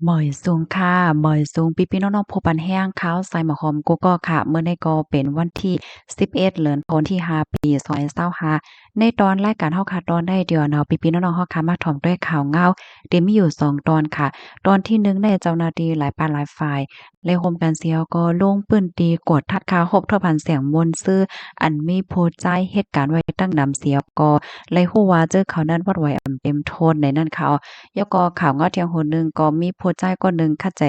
หมอยสูงค่ะหมอยสูงพี่ๆน้องๆผู้ปันแห้งขาวใส่หมอหอมกูก็ค่ะเมื่อในก็เป็นวันที่11เดือนธันวาคมที่5ปี2025ในตอนรายการเฮาค่ะตอนได้เดี๋ยวเนาะพี่ๆน้องๆเฮาค่ะมาถ่อมด้วยข่าวเหงาเดี๋ยวมีอยู่2ตอนค่ะตอนที่1ได้เจ้าหน้าที่หลายภาคหลายฝ่ายเลยร่วมกันเสียวก็ลงพื้นที่กวดทัดข่าวรบถ้อยพันเสียงมวลซื่ออันมีผู้ใจายเหตุการณ์ไว้ตั้งนำเสียก็เลยฮู้ว่าเจอเขานั้นวัดไหวอำเต็มโทนในนั้นค่ะ แล้วก็ข่าวเงาเที่ยงโหนหนึ่งก็มีผู้ใจายคนหนึ่งเข้าใจ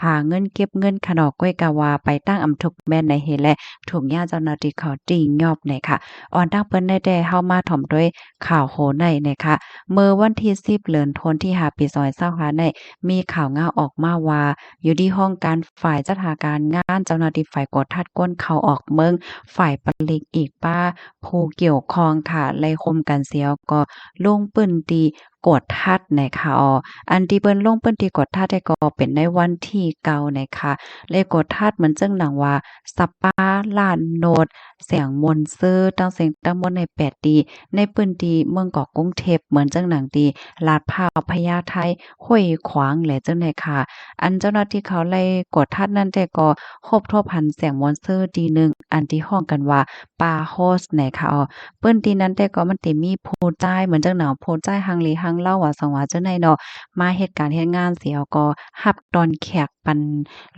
หาเงินเก็บเงินขะนอกก้อยกะว่าไปตั้งอำทุกแม่นในเฮดและถูกญาติเจ้าหน้าที่เขาจี้ยอบในค่ะอ่อนตั้งเปิ้นได้แต่เฮามาถ่อมด้วยข่าวโหในนะคะเมื่อวันที่10เดือนธันวาคมที่5ปี2025ในมีข่าวเงาออกมาว่าอยู่ที่ห้องการฝ่ายจัดหาการงานเจ้าหน้าที่ฝ่ายกดทัดก้นเข้าออกเมืองฝ่ายปลีกอีกป้าผู้เกี่ยวข้องค่ะไล่คมกันเสียวก็ลงปื้นตีกวดทัดนะคะอันที่เปิ้นลงเปิ้นที่กดทัดได้ก็เป็นในวันที่เก่านะคะเลยกดทัดเหมือนจังหนังว่าสัปปาล้านโนดเสียงมนต์ซื่อตั้งเสียงตั้งมนต์ใน8ดีในพื้นที่เมืองเกาะกรุงเทพเหมือนจังหนังดีลาดพร้าวพญาไทห้วยขวางแหละจังได๋ค่ะอันเจ้าหน้าที่เขาไล่กดทัดนั่นแต่ก็ครบถ้วนพันเสียงมนต์ซื่อดีหนึ่งอันที่ฮ้องกันว่าปาโฮสนะคะเปิ้นที่นั้นแต่ก็มันสิมีผู้จ่ายเหมือนจังหนาวผู้จ่ายหังเลหังเล่าว่าสังว่าจังได๋เนาะมาเฮ็ดการเฮ็ดงานเสียก็รับตอนแขกปัน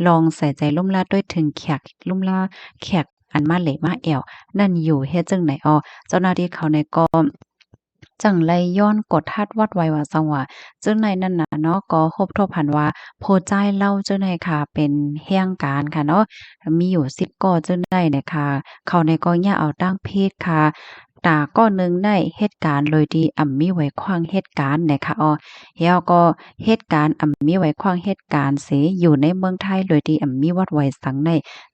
ลองใส่ใจร่มราด้วยถึงแขกร่มราแขกอันมาเหละมาแอวนั่นอยู่เฮ็ดจังไหนเจ้าหน้าที่เขาในก็จังไลย้อนกดทัดวัดไว้ว่าสังว่าจังไหนนั่นน่ะเนาะก็ครบถ้วนพันว่าผู้จ่ายเล่าจังได๋ค่ะเป็นแห่งการค่ะเนาะมีอยู่10ก้อจังได๋เนี่ยค่ะเขาในก็อย่าเอาตั้งเพศค่ะตาก้อหนึ่งได้เหตุการณ์เลยดีมีไว้ขวางเหตุการณ์นะคะแล้วก็เหตุการณ์มีไว้ขวางเหตุการณ์เสอยู่ในเมืองไทยเลยดีมีวัดไว้สังใน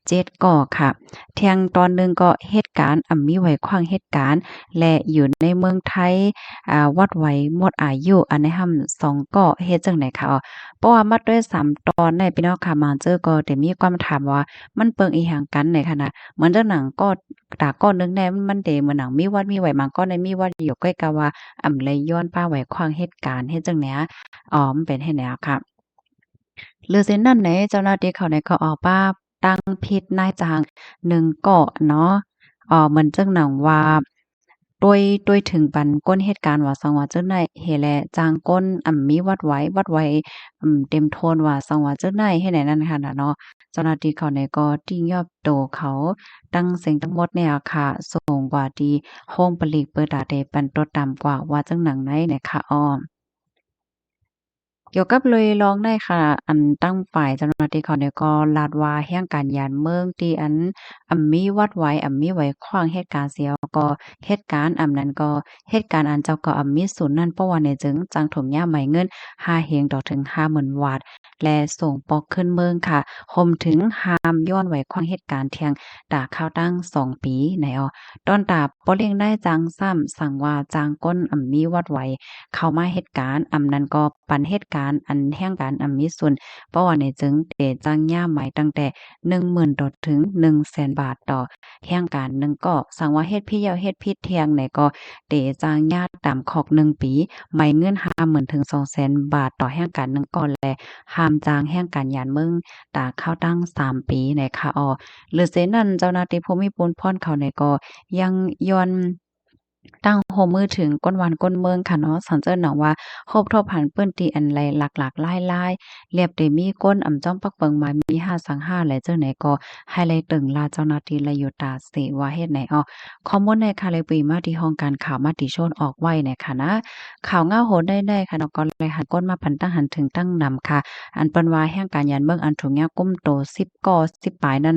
7ก่อค่ะแทงตอนหนึ่งก็เหตุการณ์มีไว้ขวางเหตุการณ์และอยู่ในเมืองไทยวัดไว้หมดอายุอันในห่ำ2ก่อเฮ็ดจังได๋ค่ะเพราะว่ามัดด้วย3ตอนในพี่น้องค่ะมาเจอก็ได้มีความถามว่ามันเปิงอีหยังกันในขณะเหมือนจังหนังก็ตาก้อนหนึ่งแน่มันเดเหมือนหนังมีวัดมีไหวบางก้อนในมีวัดอยู่ใกล้กะว่าเลยย้อนป้าไหวขวางเหตุการณ์เฮ็ดจังเนี้ยมันเป็นเฮ็ดแนวค่ะหรือเช่นนั้นไหนเจ้าหน้าที่เขาในก็ออกป้าตั้งผิดนายจ้าง1เกาะเนาะเหมือนจังหนังว่าด้วยถึงปันก้นเหตุการณ์ว่าสังว่าจั่งใดเฮแลจ้างก้นมีวัดไว้เต็มโทนว่าสังว่าจั่งใดเฮ็ดให้นั่นค่ะน่ะเนาะเจ้าหน้าที่เขาเนี่ยก็ติ้งยอบโตเขาตั้งสิ่งทั้งหมดเนี่ยค่ะสูงกว่าที่โฮมปลีกเปิดตาได้ปันตัวต่ำกว่าว่าจั่งหนังไหนเนี่ยค่ะเกี่ยวกับเลยร้องได้ค่ะอันตั้งฝ่ายเจ้าหน้าที่เขาเนี่ยก็ลาดว่าแห่งการยานเมืองที่มีวัดไว้มีไว้ขวางเหตุการณ์เสียก็เหตุการณ์นั้นก็เหตุการณ์อันเจ้าก็มีศูนย์นั้นเพราะว่าในจึงจังถมยามไหมเงิน5เฮงต่อถึง50,000วาทและส่งปอกขึ้นเมืองค่ะรวมถึงห้ามย้อนไว้ขวางเหตุการณ์เที่ยงตาข้าวตั้ง2ปีในตอนตาบ่เลี้ยงได้จังซ้ำสั่งว่าจางก้นมีวัดไว้เข้ามาเหตุการณ์นั้นก็ปันเหตุการณ์อันแห่งการมีส่วนเพราะว่าในจึงเตจ้างย่ามหมายตั้งแต่10,000ต่อถึง100,000บาทต่อแห่งการหนึ่งก็สั่งว่าเฮ็ดพี่เหี่ยวเฮ็ดผิดเที่ยงไหนก็เตจ้างญาติตามคอก1ปีหมายเงิน50,000ถึง200,000บาทต่อแห่งการหนึ่งก่อนและห้ามจ้างแห่งการยานเมืองตาเข้าตั้ง3ปีนะคะหรือเสนั้นเจ้าหน้าที่ภูมิพลพรเขาเนี่ยก็ยังย้อนตั้งโฮมือถึงก้นวันก้นเมืองค่ะเนาะสันเจิ้นเนาะว่าครบถ้วนผันเปิ้นตีอันไรหลักๆหลายๆเรียบได้มีก้นจ้อมปักเปิงมามี5สัง5และเจ้าไหนก็ให้ไลตึงลาเจ้าหน้าที่และอยู่ตาเสว่าเฮ็ดไหนข้อมูลในค่ะเลยปีมาที่ห้องการข่าวมาติชนออกไว้เนี่ยค่ะนะข่าวเงาโหดได้ค่ะเนาะก็เลยหันก้นมาพันตั้งหันถึงตั้งนำค่ะอันเปิ้นว่าแห่งการยันเมืองอันถุงยากุ้มโต10ก่อ10ปลายนั่น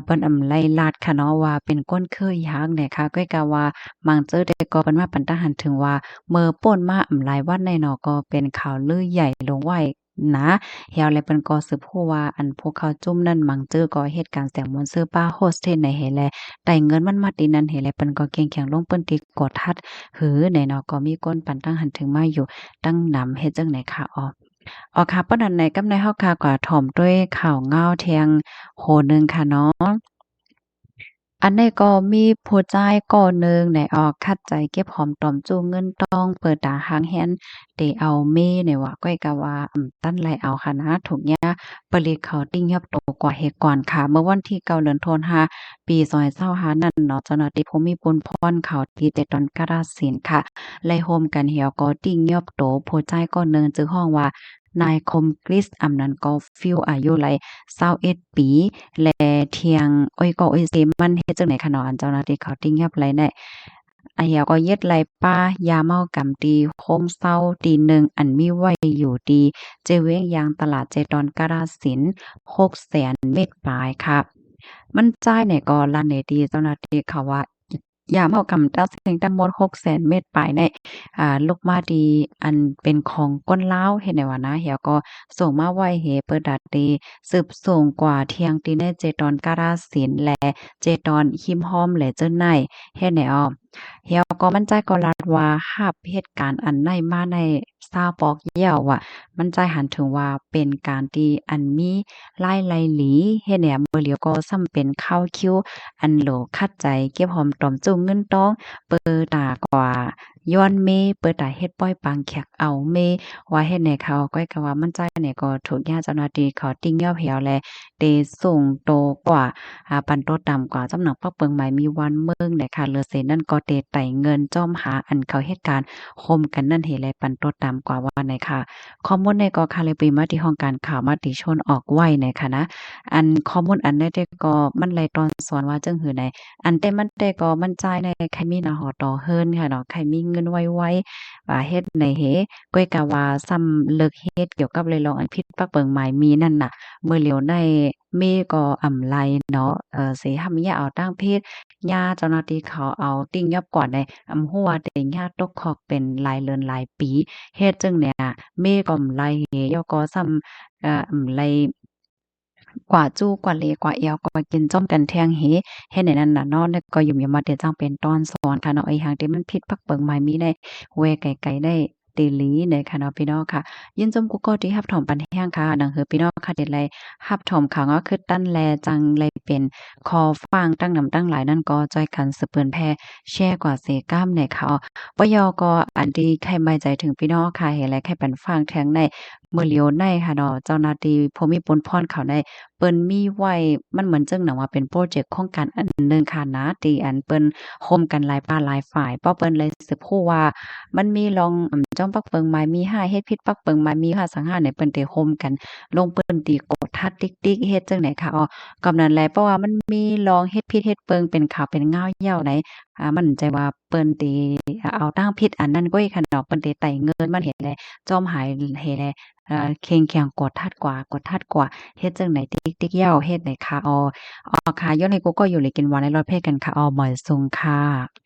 เปิ้นไล่ลาดค่ะเนาะว่าเป็นก้นเคยยางเนี่ยค่ะก็กะว่ามังเจอได้ก็เปิ้นว่าปันตาหันถึงว่าเมื่อป่นมาหลายวันในเนาะก็เป็นข่าวลือใหญ่ลงไว้นะเฮียวและเปิ้นก็สืบฮู้ว่าอันพวกเขาจุ่มนั่นมังเจอก็เหตุการณ์แสงมนต์ซื้อป้าโฮสเทสในเฮแลได้เงินมันมาตีนั้นเฮแลเปิ้นก็เก่งแข็งลงเปิ้นติกดทัดหือในเนาะก็มีก้นปันตั้งหันถึงมาอยู่ตั้งนำเฮ็ดจังไหนค่ะค่ะปานนั้นในกำในเฮาค่ะก็ถ่อมด้วยข่าวเงาเที่ยงโหนึงค่ะเนาะ อันนี้ก็มีผู้จ่ายก่อหนึ่งในคัดใจเก็บหอมตอมจูเงินต้องเปิดตาหางแฮนเตเอาเมเนี่ยว่าก้อยกะว่าตั้นไรเอาค่ะนะถูกยะปริเขาติ้งยับโตกว่าเหตุก่อนค่ะเมื่อวันที่9เดือนธันวาปี2025นั่นเนาะเจ้าหน้าที่ภูมิพลพรเขาที่เตตอนกาฬสินธุ์ค่ะไล่โฮมกันเหี่ยวก็ติ้งยับโตผู้จ่ายก่อหนึ่งจื้อห้องว่านายคมกฤษอำนันก็ฟิลอายุไหล21ปีและเทียงอ้อยก็อ้อยเซมันเฮ็ดจังได๋คะเนาะอันเจ้าหน้าที่เขาติ้งยับไหลได้อันเหี่ยวก็เย็ดไหลป้ายาเมากำตีโคมเศร้าตีหนึ่งอันมีไว้อยู่ดีเจเว้งยางตลาดเจดอนกาฬสินธุ์600,000เม็ดปลายค่ะมันจ่ายเนี่ยก็ลั่นได้ดีเจ้าหน้าที่เขาว่ายามเฮากำจัดสิ่งทั้งหมด600,000เม็ดปลายในลูกมาดีอันเป็นของคนลาวเฮ็ดได้ว่านะเหี่ยวก็ส่งมาไว้ให้เปิดดัดดีสืบส่งกว่าเที่ยงตีในเจดอนกาฬสินธุ์และเจดอนหิมห้อมและเจิ้นในเฮ็ดให้เหี่ยวก็มั่นใจก็รัดว่ารับเหตุการณ์อันใดมาในซาวปอกเหี่ยวอะมั่นใจหันถึงว่าเป็นการที่อันมีลายไหลหลีเฮ็ดให้มื้อเหลียวก็ซ้ำเป็นข้าวคิวอันโหลคัดใจเก็บหอมตอมจุ้งเงินตองเปิดตากว่าย้อนเมเปิดตาเฮ็ดป้อยปางแขกเอาเมว่าเฮ็ดให้เขาก้อยก็ว่ามั่นใจเนี่ยก็ถูกญาติเจ้าหน้าที่เขาติ้งยอเหี่ยวแลได้ส่งโตกว่าปันโตต่ำกว่าจำหนักปักเปิงหมายมีวันเมืองเนี่ยค่ะเหลือเศษนั่นก็เตไต่เงินจ้อมหาอันเขาเหตุการณ์คมกันนั่นเหแลปันโตต่ำกว่าว่าไหนค่ะข้อมูลในก็ค่ะเลยไปมาที่ห้องการข่าวมติชนออกไว้ในค่ะนะอันข้อมูลอันได้ก็มันไหลตอนสอนว่าจังหือใดอันแต่มันแต่ก็มันจ่ายในใครมีหน้าหอต่อเฮิรนค่ะเนาะใครมีเงินไว้เฮ็ดในเหก้อยกะว่าซ้ำเลิกเฮ็ดเกี่ยวกับเลยลองอันผิดปักเปิงหมายมีนั่นน่ะเมื่อเหลียวในเมก็อำไลเนาะสิทำยาเอาตั้งเพศย่าเจ้าหน้าที่เขาเอาติ้งยับก่อนในหัวแต่ญาตกคอกเป็นหลายเดือนหลายปีเฮ็ดจังเนี่ยเมก็อำไลยก็ซ้ำอำไลกว่าจู้กว่าเลกว่าแอวกว่ากินจ้อมกันแทงเเฮ็ดให้นั่นน่ะเนาะแล้วก็ยุ่มอย่ามาเดี๋ยวจังเป็นตอนสอนค่ะเนาะไอ้หางที่มันผิดปักเปิงหมายมีได้แวไกลๆได้เตหลีในค่ะเนาะพี่น้องค่ะยินจมกุกก็ที่รับถอมปันแห้งค่ะดังเฮอพี่น้องค่ะเด็ดไรรับถอมค่ะก็คือตั้นแลจังเลยเป็นคอฟังตั้งนำตั้งหลายนั่นก็จอยกันสืบเปิ้นแพร่แชร์กว่าเสก้ามในค่ะปยก็อันที่ใครไม่ใจถึงพี่น้องค่ะเห็นและใครเป็นฟังแทงในมื้อเหลียวในค่ะเนาะเจ้าหน้าที่ภูมิพลพรเขาได้ เปิ้นมีไว้มันเหมือนจังหนังว่าเป็นพรอเจกต์โครงการอันหนึ่งค่ะนะที่อันเปิ้นร่วมกันหลายภาคหลายฝ่ายเพราะเปิ้นเลยสืบรู้ว่ามันมีลองจ้องปักเปิงหมายมี5เฮ็ดผิดปักเปิงหมายมี5สังหารเนี่ยเปิ้นได้ร่วมกันลงเปิ้นตีกดทัดติ๊กๆเฮ็ดจังได๋ค่ะกำนั้นแหละเพราะว่ามันมีลองเฮ็ดผิดเฮ็ดเปิงเป็นขาวเป็นงาวเหย้าไหนมันใจว่าเปิ้นติเอาตั้งผิดอันนั้นก้อยค่ะเนาะเปิ้นได้ไต่เงินมันเฮ็ดแลจอมหายให้แลเข่งแข็งกดทัดกว่เฮ็ดจั่งใดติ๊กเหย้าเฮ็ดได้ค่ะค่ะย้อนให้กูก็อยู่เลยกินหวานในรอดเพศกันค่ะหมอยซุงค่ะ